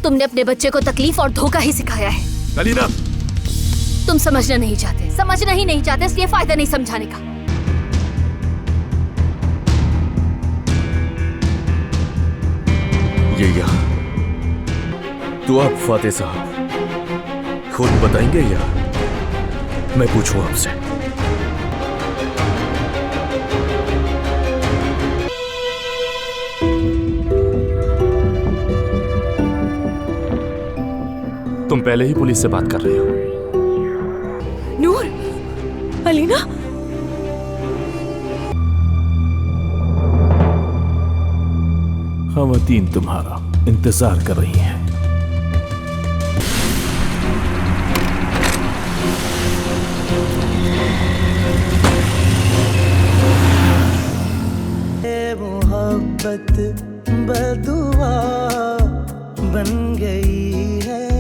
तुमने अपने बच्चे को तकलीफ और धोखा ही सिखाया है। कलीना, तुम समझना नहीं चाहते, समझना ही नहीं चाहते, इसलिए फायदा नहीं समझाने का। ये यहाँ तो आप फाते साहब खुद बताएंगे या मैं पूछूं आपसे? तुम पहले ही पुलिस से बात कर रहे हो। नूर, अलीना, खवातीन तुम्हारा इंतजार कर रही हैं। मोहब्बत बदुआ बन गई है।